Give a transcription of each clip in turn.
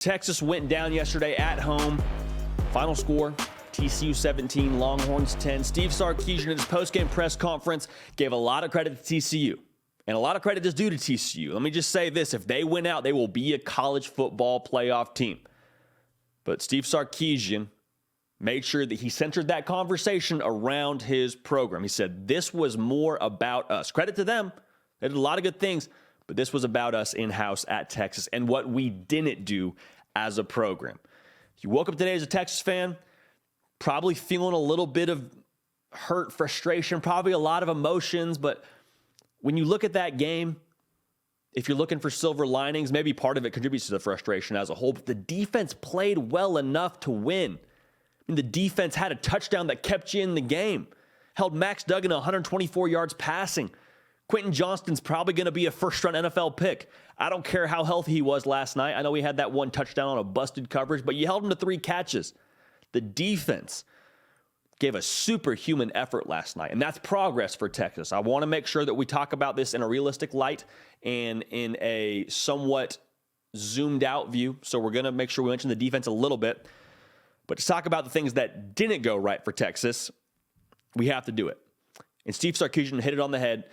Texas went down yesterday at home. Final score, TCU 17, Longhorns 10. Steve Sarkisian in his post-game press conference gave a lot of credit to TCU. And a lot of credit is due to TCU. Let me just say this. If they win out, they will be a college football playoff team. But Steve Sarkisian made sure that he centered that conversation around his program. He said, this was more about us. Credit to them. They did a lot of good things. But this was about us in-house at Texas and what we didn't do as a program. You woke up today as a Texas fan, probably feeling a little bit of hurt, frustration, probably a lot of emotions. But when you look at that game, if you're looking for silver linings, maybe part of it contributes to the frustration as a whole. But the defense played well enough to win. I mean, the defense had a touchdown that kept you in the game, held Max Duggan 124 yards passing. Quentin Johnston's probably going to be a first-round NFL pick. I don't care how healthy he was last night. I know he had that one touchdown on a busted coverage, but you held him to 3 catches. The defense gave a superhuman effort last night, and that's progress for Texas. I want to make sure that we talk about this in a realistic light and in a somewhat zoomed-out view, so we're going to make sure we mention the defense a little bit. But to talk about the things that didn't go right for Texas, we have to do it. And Steve Sarkisian hit it on the head.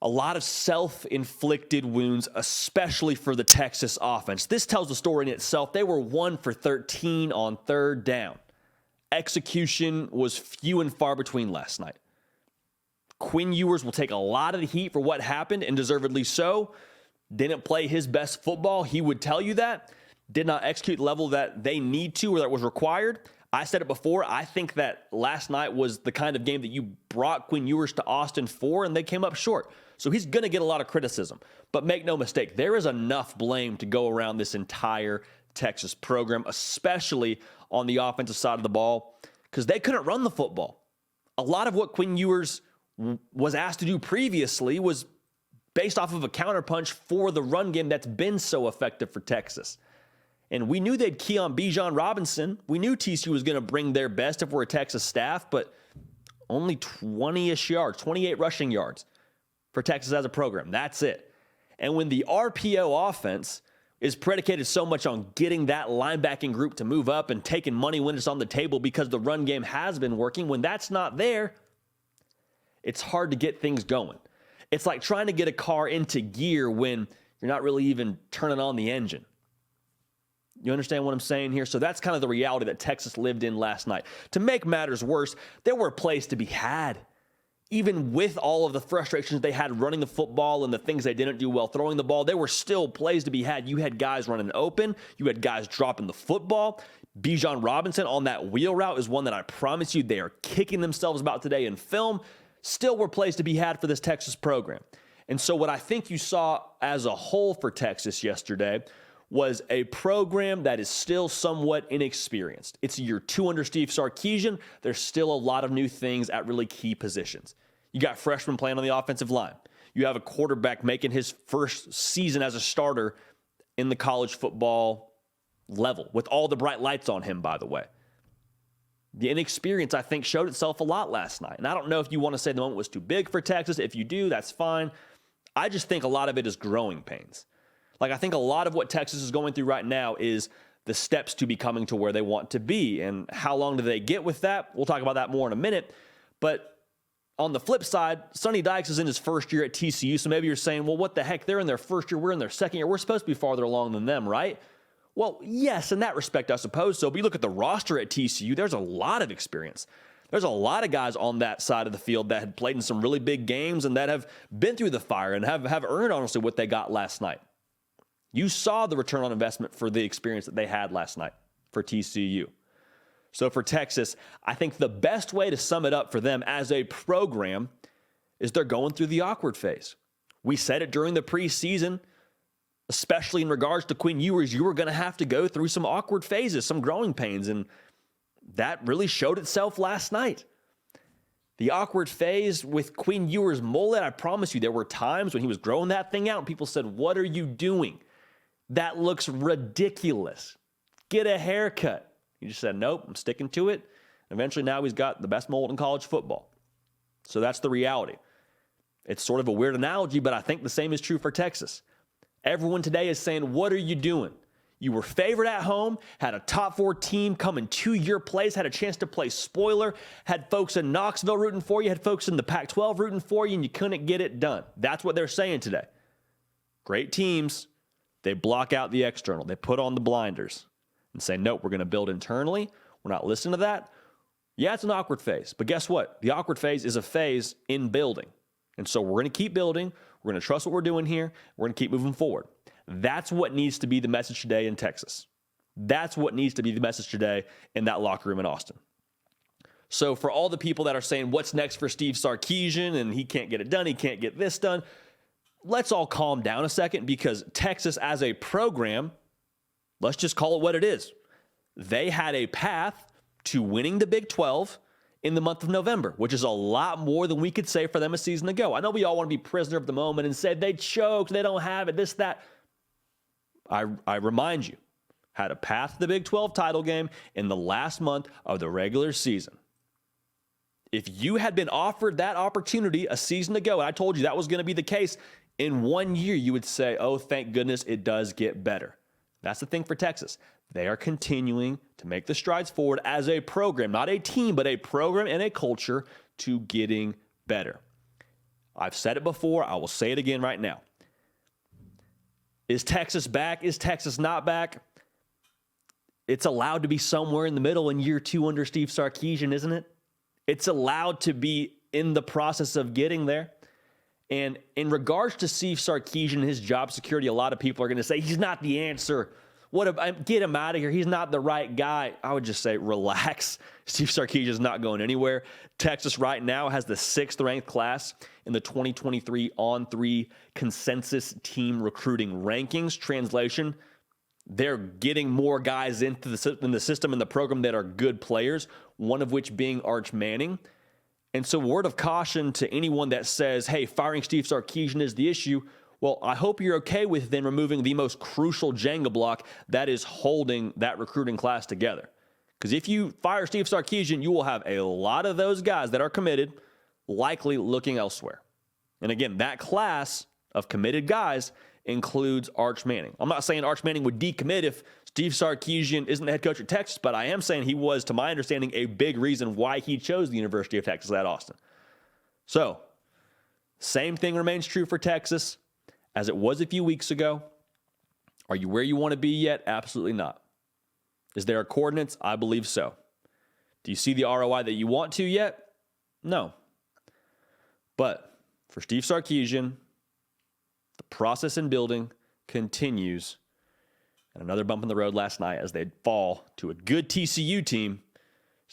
A lot of self-inflicted wounds, especially for the Texas offense. This tells the story in itself. They were 1 for 13 on third down. Execution was few and far between last night. Quinn Ewers will take a lot of the heat for what happened, and deservedly so. Didn't play his best football. He would tell you that. Did not execute the level that they need to or that was required. I said it before. I think that last night was the kind of game that you brought Quinn Ewers to Austin for, and they came up short. So he's going to get a lot of criticism. But make no mistake, there is enough blame to go around this entire Texas program, especially on the offensive side of the ball, because they couldn't run the football. A lot of what Quinn Ewers was asked to do previously was based off of a counterpunch for the run game that's been so effective for Texas. And we knew they'd key on Bijan Robinsin. We knew TCU was going to bring their best if we're a Texas staff, but only 20-ish yards, 28 rushing yards for Texas as a program. That's it. And when the RPO offense is predicated so much on getting that linebacking group to move up and taking money when it's on the table because the run game has been working, when that's not there, it's hard to get things going. It's like trying to get a car into gear when you're not really even turning on the engine. You understand what I'm saying here? So that's kind of the reality that Texas lived in last night. To make matters worse, there were plays to be had. Even with all of the frustrations they had running the football and the things they didn't do well throwing the ball, there were still plays to be had. You had guys running open. You had guys dropping the football. Bijan Robinsin on that wheel route is one that I promise you they are kicking themselves about today in film. Still were plays to be had for this Texas program. And so what I think you saw as a whole for Texas yesterday was a program that is still somewhat inexperienced. It's year 2 under Steve Sarkisian. There's still a lot of new things at really key positions. You got freshmen playing on the offensive line. You have a quarterback making his first season as a starter in the college football level with all the bright lights on him, by the way. The inexperience, I think, showed itself a lot last night. And I don't know if you want to say the moment was too big for Texas. If you do, that's fine. I just think a lot of it is growing pains. Like, I think a lot of what Texas is going through right now is the steps to becoming to where they want to be. And how long do they get with that? We'll talk about that more in a minute. But on the flip side, Sonny Dykes is in his first year at TCU. So maybe you're saying, well, what the heck? They're in their first year. We're in their second year. We're supposed to be farther along than them, right? Well, yes, in that respect, I suppose so. But you look at the roster at TCU, there's a lot of experience. There's a lot of guys on that side of the field that had played in some really big games and that have been through the fire and have earned, honestly, what they got last night. You saw the return on investment for the experience that they had last night for TCU. So for Texas, I think the best way to sum it up for them as a program is they're going through the awkward phase. We said it during the preseason, especially in regards to Quinn Ewers, you were going to have to go through some awkward phases, some growing pains, and that really showed itself last night. The awkward phase with Quinn Ewers' mullet, I promise you, there were times when he was growing that thing out and people said, what are you doing? That looks ridiculous. Get a haircut. He just said, nope, I'm sticking to it. And eventually now he's got the best mullet in college football. So that's the reality. It's sort of a weird analogy, but I think the same is true for Texas. Everyone today is saying, what are you doing? You were favored at home, had a top 4 team coming to your place, had a chance to play spoiler, had folks in Knoxville rooting for you, had folks in the Pac-12 rooting for you, and you couldn't get it done. That's what they're saying today. Great teams, they block out the external. They put on the blinders and say, nope, we're going to build internally. We're not listening to that. Yeah, it's an awkward phase, but guess what? The awkward phase is a phase in building. And so we're going to keep building. We're going to trust what we're doing here. We're going to keep moving forward. That's what needs to be the message today in Texas. That's what needs to be the message today in that locker room in Austin. So for all the people that are saying, what's next for Steve Sarkisian and he can't get it done, he can't get this done, let's all calm down a second, because Texas as a program, let's just call it what it is. They had a path to winning the Big 12 in the month of November, which is a lot more than we could say for them a season ago. I know we all want to be prisoner of the moment and say they choked, they don't have it, this, that. I remind you, had a path to the Big 12 title game in the last month of the regular season. If you had been offered that opportunity a season ago, and I told you that was going to be the case, in 1 year you would say, oh, thank goodness it does get better. That's the thing for Texas. They are continuing to make the strides forward as a program, not a team, but a program and a culture to getting better. I've said it before. I will say it again right now. Is Texas back? Is Texas not back? It's allowed to be somewhere in the middle in year 2 under Steve Sarkisian, isn't it? It's allowed to be in the process of getting there. And in regards to Steve Sarkisian and his job security, a lot of people are going to say, he's not the answer. Get him out of here. He's not the right guy. I would just say, relax. Steve Sarkisian is not going anywhere. Texas right now has the 6th ranked class in the 2023 On3 consensus team recruiting rankings. Translation, they're getting more guys into the system and the program that are good players, one of which being Arch Manning. And so word of caution to anyone that says, hey, firing Steve Sarkisian is the issue. Well, I hope you're okay with then removing the most crucial Jenga block that is holding that recruiting class together. Because if you fire Steve Sarkisian, you will have a lot of those guys that are committed likely looking elsewhere. And again, that class of committed guys includes Arch Manning. I'm not saying Arch Manning would decommit if Steve Sarkisian isn't the head coach at Texas, but I am saying he was, to my understanding, a big reason why he chose the University of Texas at Austin. So, same thing remains true for Texas as it was a few weeks ago. Are you where you want to be yet? Absolutely not. Is there a coordinates? I believe so. Do you see the ROI that you want to yet? No. But for Steve Sarkisian, the process in building continues. And another bump in the road last night as they fall to a good TCU team,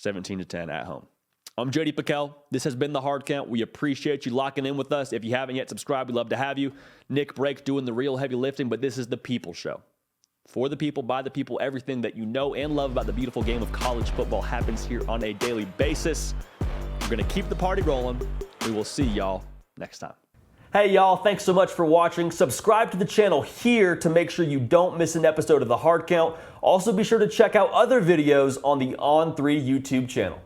17-10 at home. I'm JD Piquel. This has been The Hard Count. We appreciate you locking in with us. If you haven't yet subscribed, we'd love to have you. Nick Brake doing the real heavy lifting, but this is the People Show. For the people, by the people, everything that you know and love about the beautiful game of college football happens here on a daily basis. We're going to keep the party rolling. We will see y'all next time. Hey y'all, thanks so much for watching. Subscribe to the channel here to make sure you don't miss an episode of The Hard Count. Also be sure to check out other videos on the On3 YouTube channel.